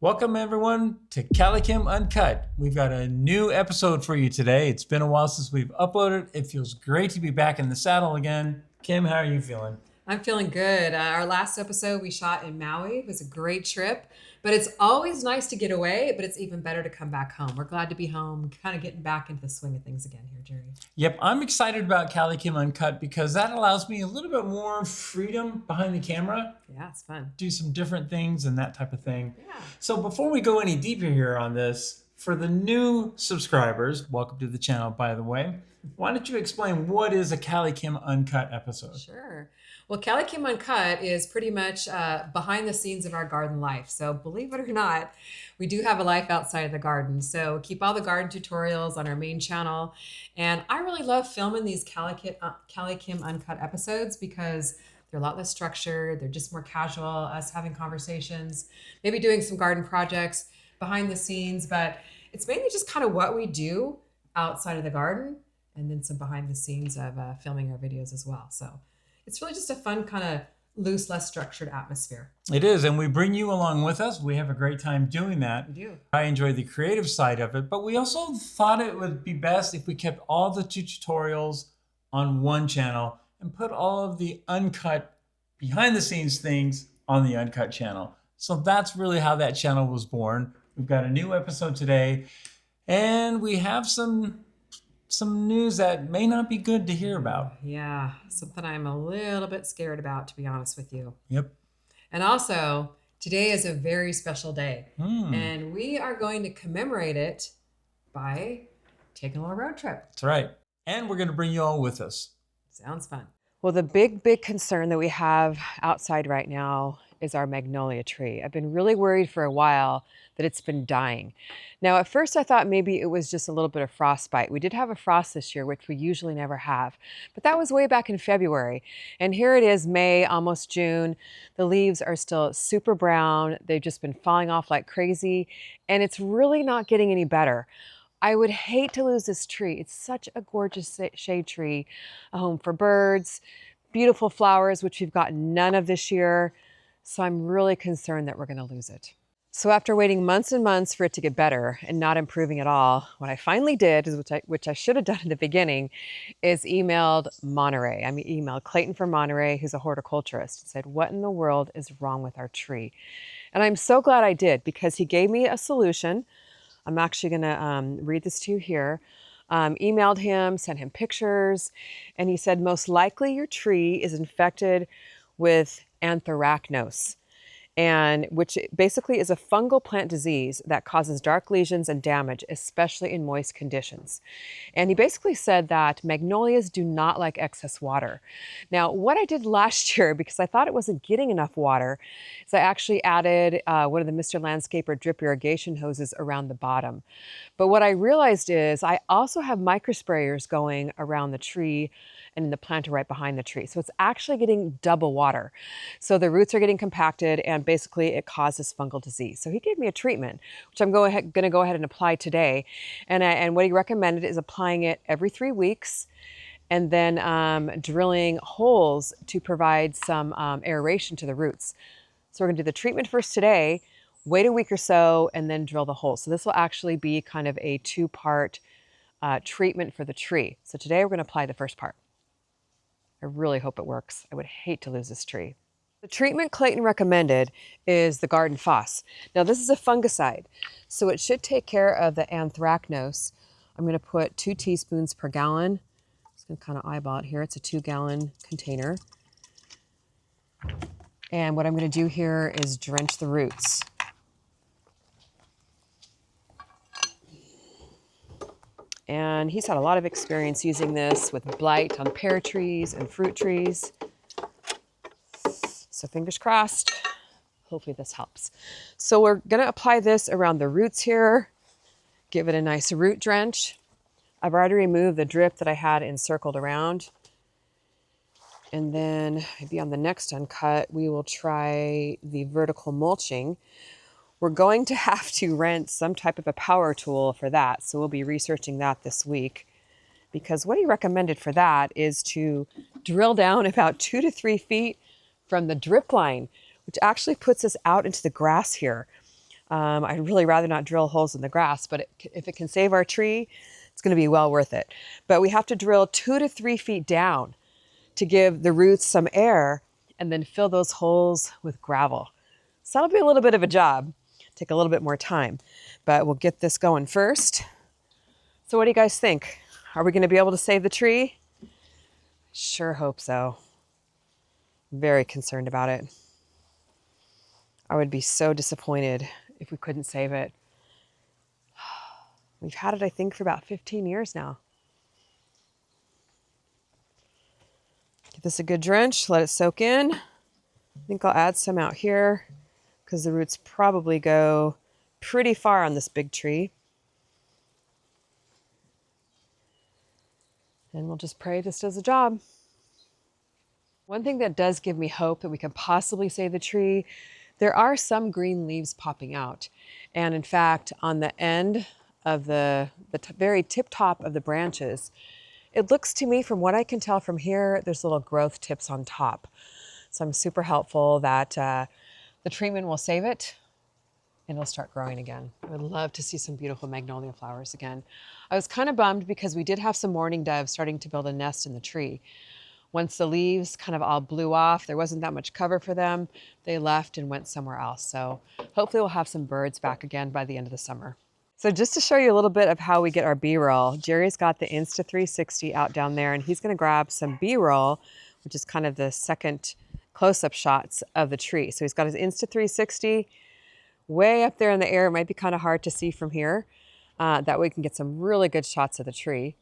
Welcome everyone to CaliKim UnCut. We've got a new episode for you today. It's been a while since we've uploaded. It feels great to be back in the saddle again. Kim, how are you feeling? I'm feeling good. Our last episode we shot in Maui. It was a great trip, but it's always nice to get away, but it's even better to come back home. We're glad to be home, kind of getting back into the swing of things again here, Jerry. Yep, I'm excited about CaliKim UnCut because that allows me a little bit more freedom behind the camera. Yeah, it's fun. Do some different things and that type of thing. Yeah. So before we go any deeper here on this, for the new subscribers, welcome to the channel, by the way. Why don't you explain what is a CaliKim UnCut episode? Sure. Well, CaliKim UnCut is pretty much behind the scenes of our garden life. So believe it or not, we do have a life outside of the garden. So keep all the garden tutorials on our main channel. And I really love filming these CaliKim UnCut episodes because they're a lot less structured. They're just more casual, us having conversations, maybe doing some garden projects behind the scenes. But it's mainly just kind of what we do outside of the garden and then some behind the scenes of filming our videos as well. So it's really just a fun kind of loose, less structured atmosphere. It is, and we bring you along with us. We have a great time doing that. We do. I enjoy the creative side of it, but we also thought it would be best if we kept all the tutorials on one channel and put all of the uncut, behind the scenes things on the uncut channel. So that's really how that channel was born. We've got a new episode today, and we have some news that may not be good to hear about. Yeah, something I'm a little bit scared about, to be honest with you. Yep. And also, today is a very special day, and we are going to commemorate it by taking a little road trip. That's right. And we're going to bring you all with us. Sounds fun. Well, the big concern that we have outside right now is our magnolia tree. I've been really worried for a while that it's been dying. Now, at first I thought maybe it was just a little bit of frostbite. We did have a frost this year, which we usually never have, but that was way back in February. And here it is, May, almost June. The leaves are still super brown. They've just been falling off like crazy, and it's really not getting any better. I would hate to lose this tree. It's such a gorgeous shade tree, a home for birds, beautiful flowers, which we've got none of this year. So I'm really concerned that we're going to lose it. So after waiting months and months for it to get better and not improving at all, what I finally did, which I should have done in the beginning, is emailed Monterey. I emailed Clayton from Monterey, who's a horticulturist, and said, what in the world is wrong with our tree? And I'm so glad I did, because he gave me a solution. I'm actually going to read this to you here. Emailed him, sent him pictures, and he said, most likely your tree is infected with anthracnose, and which basically is a fungal plant disease that causes dark lesions and damage, especially in moist conditions. And he basically said that magnolias do not like excess water. Now, what I did last year, because I thought it wasn't getting enough water, is I actually added one of the Mr. Landscaper drip irrigation hoses around the bottom. But what I realized is I also have microsprayers going around the tree and in the planter right behind the tree. So it's actually getting double water. So the roots are getting compacted, and basically it causes fungal disease. So he gave me a treatment, which I'm going to go ahead and apply today. And what he recommended is applying it every 3 weeks, and then drilling holes to provide some aeration to the roots. So we're going to do the treatment first today, wait a week or so, and then drill the holes. So this will actually be kind of a 2-part treatment for the tree. So today we're going to apply the first part. I really hope it works. I would hate to lose this tree. The treatment Clayton recommended is the garden foss. Now this is a fungicide, so it should take care of the anthracnose. I'm going to put 2 teaspoons per gallon. I'm just going to kind of eyeball it here. It's a 2-gallon container. And what I'm going to do here is drench the roots. And he's had a lot of experience using this with blight on pear trees and fruit trees. So fingers crossed, hopefully this helps. So we're gonna apply this around the roots here, give it a nice root drench. I've already removed the drip that I had encircled around. And then maybe on the next uncut, we will try the vertical mulching. We're going to have to rent some type of a power tool for that. So we'll be researching that this week, because what he recommended for that is to drill down about 2 to 3 feet from the drip line, which actually puts us out into the grass here. I'd really rather not drill holes in the grass, but if it can save our tree, it's going to be well worth it. But we have to drill 2 to 3 feet down to give the roots some air and then fill those holes with gravel. So that'll be a little bit of a job, take a little bit more time, but we'll get this going first. So what do you guys think? Are we going to be able to save the tree? Sure hope so. Very concerned about it. I would be so disappointed if we couldn't save it. We've had it, I think, for about 15 years now. Give this a good drench, let it soak in. I think I'll add some out here because the roots probably go pretty far on this big tree. And we'll just pray this does the job. One thing that does give me hope that we can possibly save the tree, there are some green leaves popping out. And in fact, on the end of the very tip top of the branches, it looks to me, from what I can tell from here, there's little growth tips on top. So I'm super helpful that the treatment will save it and it'll start growing again. I would love to see some beautiful magnolia flowers again. I was kind of bummed because we did have some mourning doves starting to build a nest in the tree. Once the leaves kind of all blew off, there wasn't that much cover for them. They left and went somewhere else. So hopefully we'll have some birds back again by the end of the summer. So just to show you a little bit of how we get our B-roll, Jerry's got the Insta360 out down there, and he's going to grab some B-roll, which is kind of the second close-up shots of the tree. So he's got his Insta360 way up there in the air. It might be kind of hard to see from here. That way we can get some really good shots of the tree.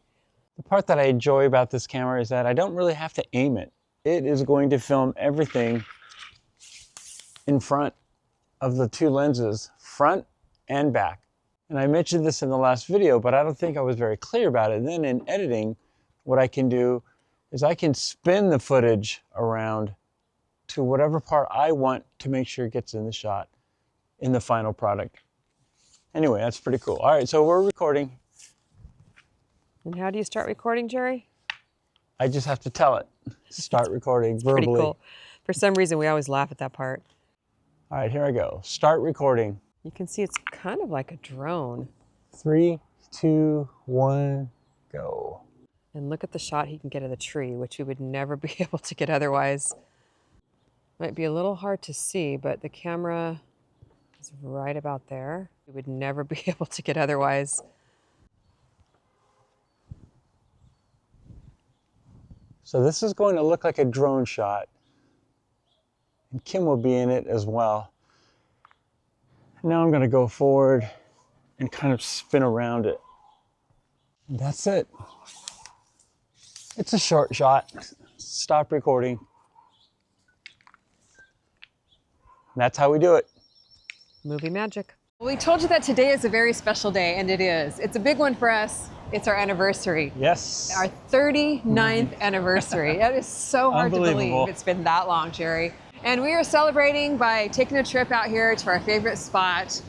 The part that I enjoy about this camera is that I don't really have to aim it. It is going to film everything in front of the two lenses, front and back. And I mentioned this in the last video, but I don't think I was very clear about it. And then in editing, what I can do is I can spin the footage around to whatever part I want to make sure it gets in the shot in the final product. Anyway, that's pretty cool. All right, so we're recording. And how do you start recording, Jerry? I just have to tell it. Start recording verbally. Pretty cool. For some reason, we always laugh at that part. All right, here I go. Start recording. You can see it's kind of like a drone. 3, 2, 1, go. And look at the shot he can get of the tree, which we would never be able to get otherwise. Might be a little hard to see, but the camera is right about there. We would never be able to get otherwise. So this is going to look like a drone shot. And Kim will be in it as well. Now I'm going to go forward and kind of spin around it. And that's it. It's a short shot. Stop recording. That's how we do it. Movie magic. Well, we told you that today is a very special day, and it is. It's a big one for us. It's our anniversary. Yes. Our 39th anniversary. That is so hard to believe it's been that long, Jerry. And we are celebrating by taking a trip out here to our favorite spot,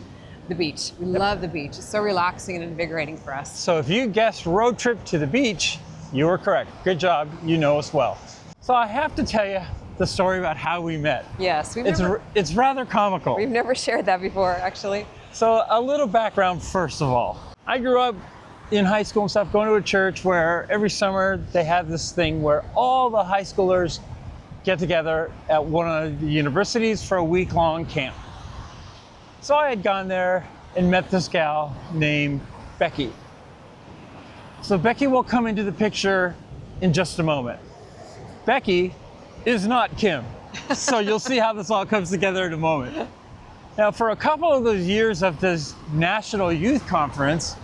the beach. We love the beach. It's so relaxing and invigorating for us. So if you guessed road trip to the beach, you were correct. Good job. You know us well. So I have to tell you the story about how we met. Yes. It's rather comical. We've never shared that before, actually. So a little background first of all. I grew up in high school and stuff, going to a church where every summer they have this thing where all the high schoolers get together at one of the universities for a week-long camp. So I had gone there and met this gal named Becky. So Becky will come into the picture in just a moment. Becky is not Kim. So you'll see how this all comes together in a moment. Now, for a couple of those years of this National Youth Conference,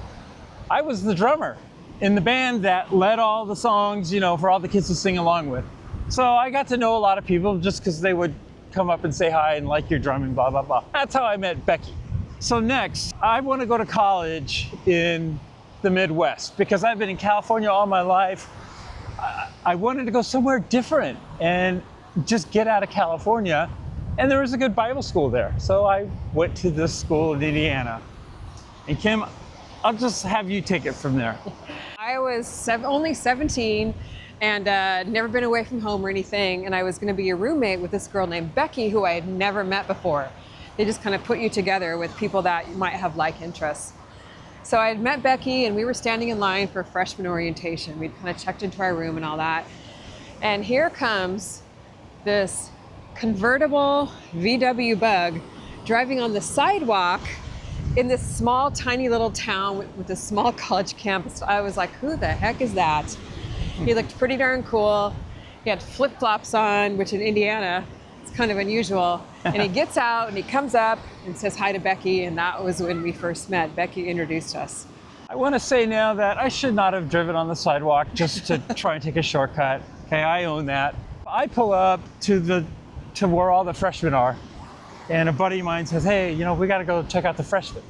I was the drummer in the band that led all the songs, you know, for all the kids to sing along with. So I got to know a lot of people just because they would come up and say hi and like your drumming, blah, blah, blah. That's how I met Becky. So next, I want to go to college in the Midwest because I've been in California all my life. I wanted to go somewhere different and just get out of California. And there was a good Bible school there. So I went to this school in Indiana. And Kim, I'll just have you take it from there. I was only 17 and never been away from home or anything. And I was going to be a roommate with this girl named Becky, who I had never met before. they just kind of put you together with people that you might have like interests. So I had met Becky and we were standing in line for freshman orientation. We'd kind of checked into our room and all that. And here comes this convertible VW Bug driving on the sidewalk in this small, tiny little town with a small college campus. I was like, who the heck is that? He looked pretty darn cool. He had flip-flops on, which in Indiana, it's kind of unusual. And he gets out and he comes up and says hi to Becky, and that was when we first met. Becky introduced us. I want to say now that I should not have driven on the sidewalk just to try and take a shortcut. Okay, I own that. I pull up to where all the freshmen are, and a buddy of mine says, hey, you know, we got to go check out the freshmen.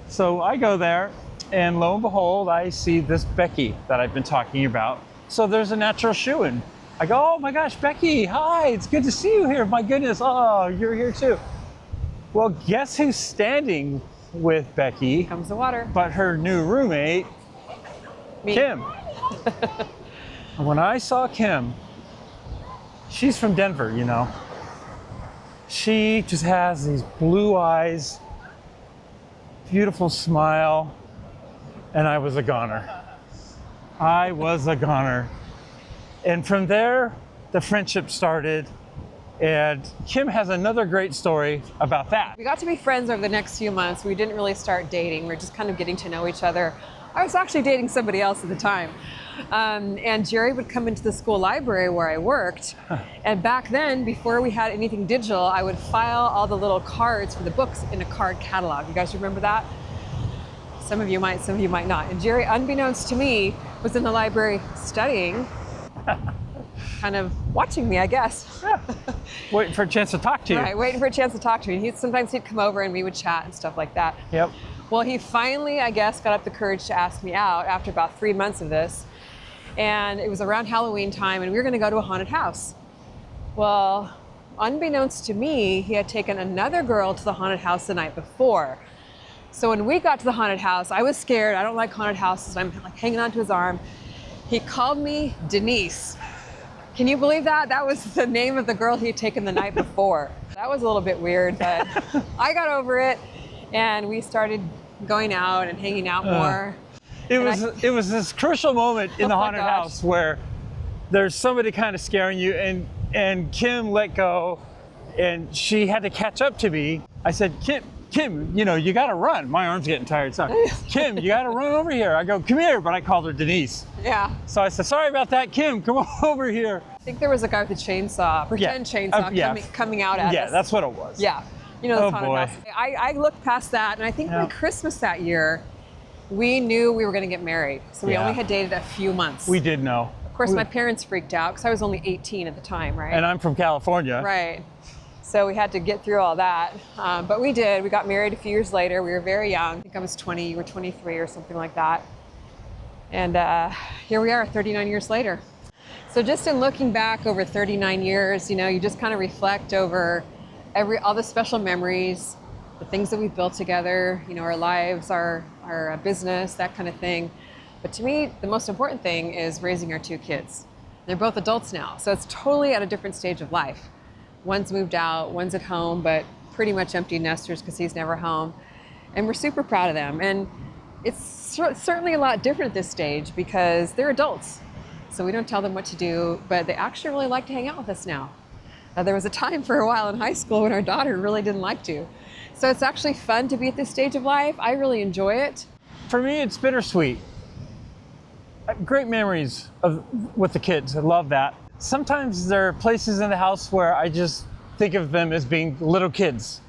So I go there, and lo and behold, I see this Becky that I've been talking about. So there's a natural shoo-in. I go, oh my gosh, Becky, hi, it's good to see you here. My goodness, oh, you're here too. Well, guess who's standing with Becky? Here comes the water. But her new roommate, Me. Kim. And when I saw Kim, she's from Denver, you know. She just has these blue eyes, beautiful smile, and I was a goner. I was a goner. And from there, the friendship started. And Kim has another great story about that. We got to be friends over the next few months. We didn't really start dating. We were just kind of getting to know each other. I was actually dating somebody else at the time. And Jerry would come into the school library where I worked. And back then, before we had anything digital, I would file all the little cards for the books in a card catalog. You guys remember that? Some of you might not. And Jerry, unbeknownst to me, was in the library studying, kind of watching me, I guess. Waiting for a chance to talk to you. Right, waiting for a chance to talk to me. Sometimes he'd come over and we would chat and stuff like that. Yep. Well, he finally, I guess, got up the courage to ask me out after about 3 months of this. And it was around Halloween time, and we were going to go to a haunted house. Well, unbeknownst to me, he had taken another girl to the haunted house the night before. So when we got to the haunted house, I was scared. I don't like haunted houses. I'm like hanging onto his arm. He called me Denise. Can you believe that? That was the name of the girl he had taken the night before. That was a little bit weird, but I got over it, and we started going out and hanging out more. It was this crucial moment in the haunted house where there's somebody kind of scaring you, and Kim let go, and she had to catch up to me. I said, Kim, you know, you got to run. My arm's getting tired. So, Kim, you got to run over here. I go, come here, but I called her Denise. Yeah. So I said, sorry about that, Kim, come over here. I think there was a guy with a chainsaw, pretend chainsaw, coming out at us. Yeah, that's what it was. Yeah. You know, oh boy. I looked past that, and I think by Christmas that year, we knew we were going to get married. So we only had dated a few months. We did know. Of course, my parents freaked out because I was only 18 at the time, right? And I'm from California. Right. So we had to get through all that. But we did. We got married a few years later. We were very young. I think I was 20, you were 23 or something like that. And here we are 39 years later. So just in looking back over 39 years, you know, you just kind of reflect over all the special memories, the things that we've built together, you know, our lives, our business, that kind of thing. But to me, the most important thing is raising our 2 kids. They're both adults now, so it's totally at a different stage of life. One's moved out, one's at home, but pretty much empty nesters because he's never home. And we're super proud of them. And it's certainly a lot different at this stage because they're adults. So we don't tell them what to do, but they actually really like to hang out with us now. There was a time for a while in high school when our daughter really didn't like to. So it's actually fun to be at this stage of life. I really enjoy it. For me, it's bittersweet. Great memories with the kids. I love that. Sometimes there are places in the house where I just think of them as being little kids.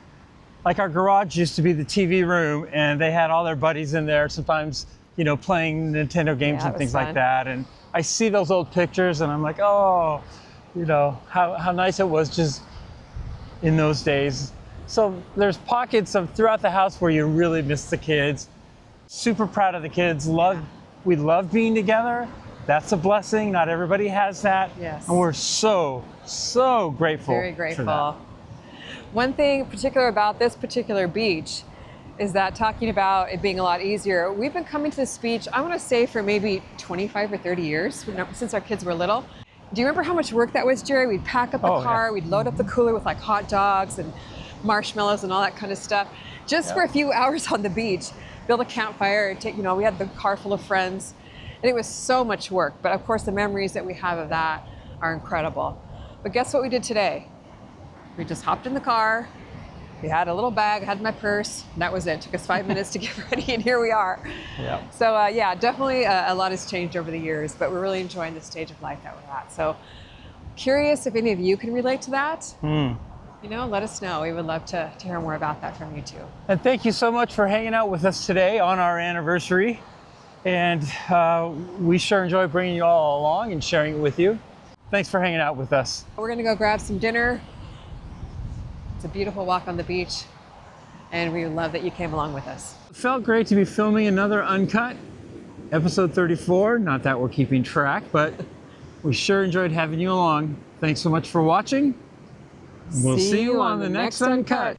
Like our garage used to be the TV room, and they had all their buddies in there, sometimes, you know, playing Nintendo games and things like that. And I see those old pictures and I'm like, oh, you know, how nice it was just in those days. So there's pockets throughout the house where you really miss the kids. Super proud of the kids. We love being together. That's a blessing. Not everybody has that. Yes. And we're so grateful. Very grateful. For that. One thing particular about this particular beach is that talking about it being a lot easier, we've been coming to this beach, I want to say for maybe 25 or 30 years, since our kids were little. Do you remember how much work that was, Jerry? We'd pack up the car, we'd load up the cooler with like hot dogs, and marshmallows and all that kind of stuff, just for a few hours on the beach, build a campfire, we had the car full of friends, and it was so much work. But of course, the memories that we have of that are incredible. But guess what we did today? We just hopped in the car. We had a little bag, had my purse, and that was it. It took us 5 minutes to get ready, and here we are. Yeah. So yeah, definitely a lot has changed over the years, but we're really enjoying the stage of life that we're at. So curious if any of you can relate to that. Let us know. We would love to hear more about that from you too. And thank you so much for hanging out with us today on our anniversary. And we sure enjoy bringing you all along and sharing it with you. Thanks for hanging out with us. We're gonna go grab some dinner. It's a beautiful walk on the beach, and we love that you came along with us. It felt great to be filming another Uncut, episode 34. Not that we're keeping track, but we sure enjoyed having you along. Thanks so much for watching. We'll see you on the next Uncut.